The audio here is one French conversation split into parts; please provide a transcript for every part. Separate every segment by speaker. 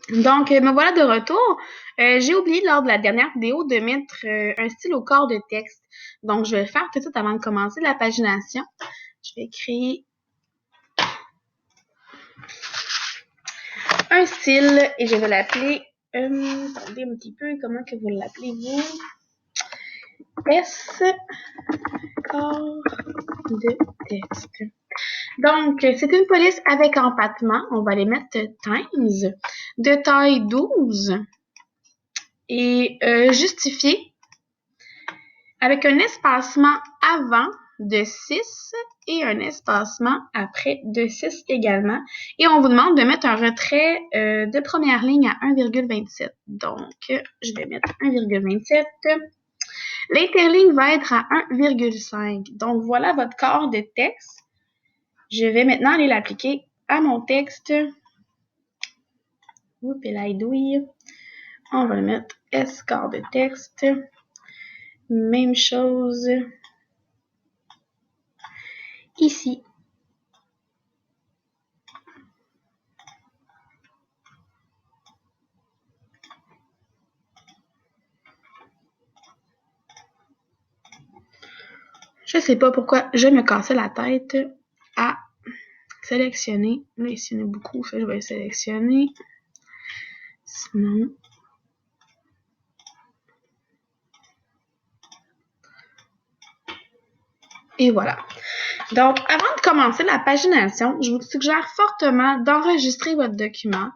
Speaker 1: Donc, me voilà de retour. J'ai oublié lors de la dernière vidéo de mettre un style au corps de texte. Donc, je vais le faire tout de suite avant de commencer la pagination. Je vais créer un style et je vais l'appeler, attendez un petit peu, comment que vous l'appelez vous? S, corps de texte. Donc, c'est une police avec empattement. On va les mettre times de taille 12 et justifié avec un espacement avant de 6 et un espacement après de 6 également. Et on vous demande de mettre un retrait de première ligne à 1,27. Donc, je vais mettre 1,27. L'interligne va être à 1,5. Donc, voilà votre corps de texte. Je vais maintenant aller l'appliquer à mon texte. Oups, et la douille. On va le mettre S corps de texte. Même chose ici. Je sais pas pourquoi je me cassais la tête à sélectionner. Là, ici, il y en a beaucoup, fait je vais sélectionner. Sinon. Et voilà. Donc, avant de commencer la pagination, je vous suggère fortement d'enregistrer votre document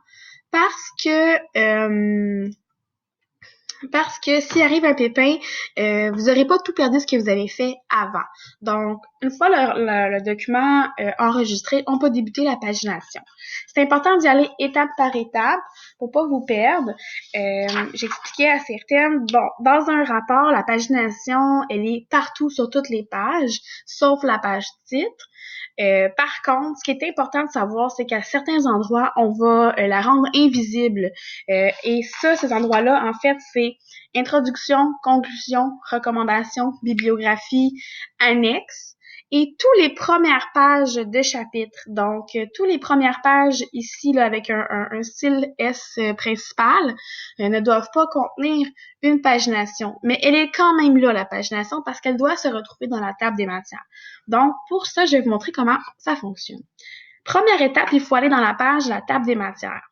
Speaker 1: parce que s'il arrive un pépin, vous n'aurez pas tout perdu ce que vous avez fait avant. Donc, une fois le document enregistré, on peut débuter la pagination. C'est important d'y aller étape par étape pour pas vous perdre. J'expliquais à certaines, bon, dans un rapport, la pagination, elle est partout sur toutes les pages, sauf la page titre. Par contre, ce qui est important de savoir, c'est qu'à certains endroits, on va la rendre invisible. Et ça, ces endroits-là, en fait, c'est introduction, conclusion, recommandation, bibliographie, annexe et tous les premières pages de chapitre. Donc, tous les premières pages ici, là, avec un style S principal, ne doivent pas contenir une pagination. Mais elle est quand même là, la pagination, parce qu'elle doit se retrouver dans la table des matières. Donc, pour ça, je vais vous montrer comment ça fonctionne. Première étape, il faut aller dans la page de la table des matières.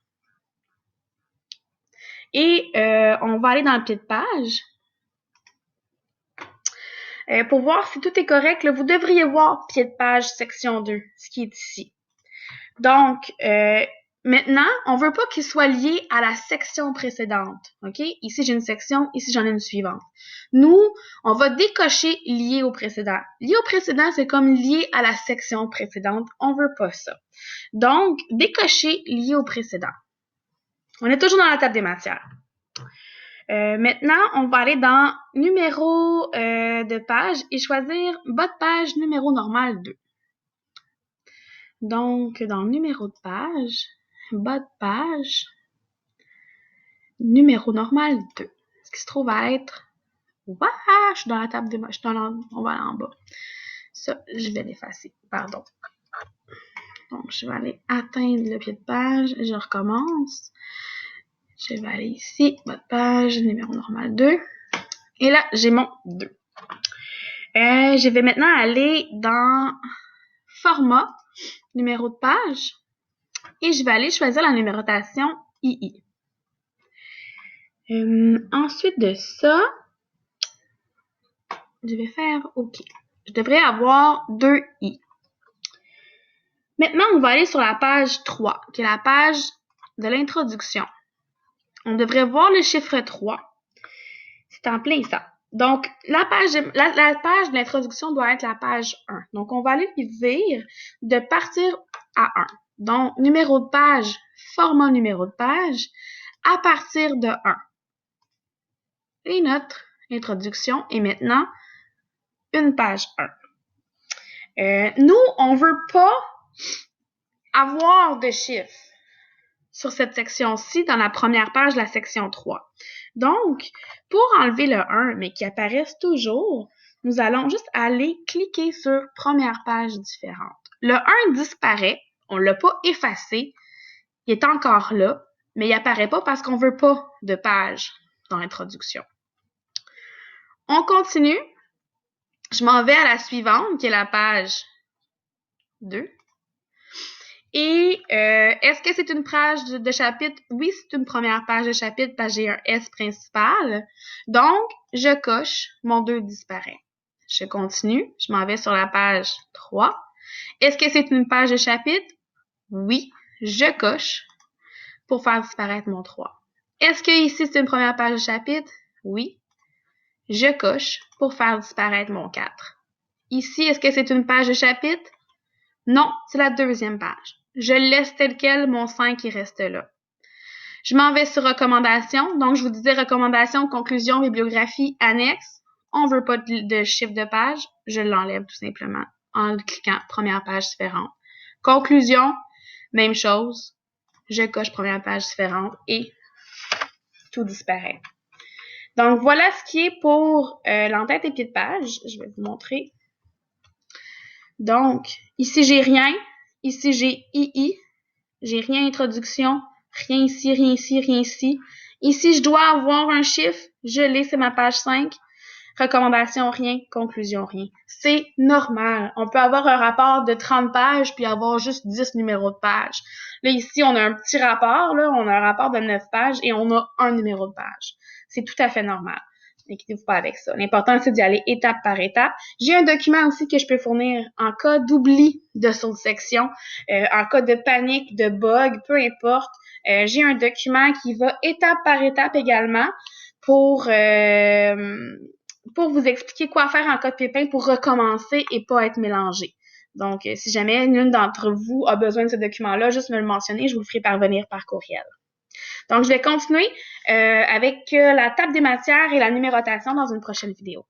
Speaker 1: Et on va aller dans le pied de page. Pour voir si tout est correct, là, vous devriez voir pied de page section 2, ce qui est ici. Donc, maintenant, on ne veut pas qu'il soit lié à la section précédente. OK? Ici, j'ai une section, ici, j'en ai une suivante. Nous, on va décocher lié au précédent. Lié au précédent, c'est comme lié à la section précédente. On ne veut pas ça. Donc, décocher lié au précédent. On est toujours dans la table des matières. Maintenant, on va aller dans numéro de page et choisir bas de page numéro normal 2. Donc, dans numéro de page, bas de page, numéro normal 2. Ce qui se trouve à être, je suis dans la table des matières, on va aller en bas. Ça, je vais l'effacer, pardon. Donc, je vais aller atteindre le pied de page, je recommence. Je vais aller ici, bas de page, numéro normal 2. Et là, j'ai mon 2. Je vais maintenant aller dans format, numéro de page, et je vais aller choisir la numérotation II. Ensuite de ça, je vais faire OK. Je devrais avoir 2 I. Maintenant, on va aller sur la page 3, qui est la page de l'introduction. On devrait voir le chiffre 3. C'est en plein ça. Donc, la page de l'introduction doit être la page 1. Donc, on va aller dire de partir à 1. Donc, numéro de page, format numéro de page, à partir de 1. Et notre introduction est maintenant une page 1. Nous, on ne veut pas avoir de chiffres sur cette section-ci dans la première page de la section 3. Donc, pour enlever le 1, mais qui apparaisse toujours, nous allons juste aller cliquer sur première page différente. Le 1 disparaît, on ne l'a pas effacé, il est encore là, mais il apparaît pas parce qu'on veut pas de page dans l'introduction. On continue. Je m'en vais à la suivante, qui est la page 2. Et est-ce que c'est une page de chapitre? Oui, c'est une première page de chapitre parce que j'ai un S principal. Donc, je coche, mon 2 disparaît. Je continue, je m'en vais sur la page 3. Est-ce que c'est une page de chapitre? Oui, je coche pour faire disparaître mon 3. Est-ce que ici c'est une première page de chapitre? Oui, je coche pour faire disparaître mon 4. Ici, est-ce que c'est une page de chapitre? Non, c'est la deuxième page. Je laisse tel quel, mon 5 il reste là. Je m'en vais sur recommandations. Donc, je vous disais recommandations, conclusion, bibliographie, annexe. On veut pas de chiffre de page. Je l'enlève tout simplement en cliquant première page différente. Conclusion, même chose. Je coche première page différente et tout disparaît. Donc, voilà ce qui est pour l'entête et pied de page. Je vais vous montrer. Donc, ici, j'ai rien. Ici, j'ai II. J'ai rien introduction. Rien ici, rien ici, rien ici. Ici, je dois avoir un chiffre. Je l'ai, c'est ma page 5. Recommandation, rien. Conclusion, rien. C'est normal. On peut avoir un rapport de 30 pages puis avoir juste 10 numéros de page. Là, ici, on a un petit rapport. Là, on a un rapport de 9 pages et on a un numéro de page. C'est tout à fait normal. N'inquiétez-vous pas avec ça. L'important, c'est d'y aller étape par étape. J'ai un document aussi que je peux fournir en cas d'oubli de saut de section, en cas de panique, de bug, peu importe. J'ai un document qui va étape par étape également pour vous expliquer quoi faire en cas de pépin pour recommencer et pas être mélangé. Donc, si jamais l'une d'entre vous a besoin de ce document-là, juste me le mentionner, je vous le ferai parvenir par courriel. Donc, je vais continuer avec la table des matières et la numérotation dans une prochaine vidéo.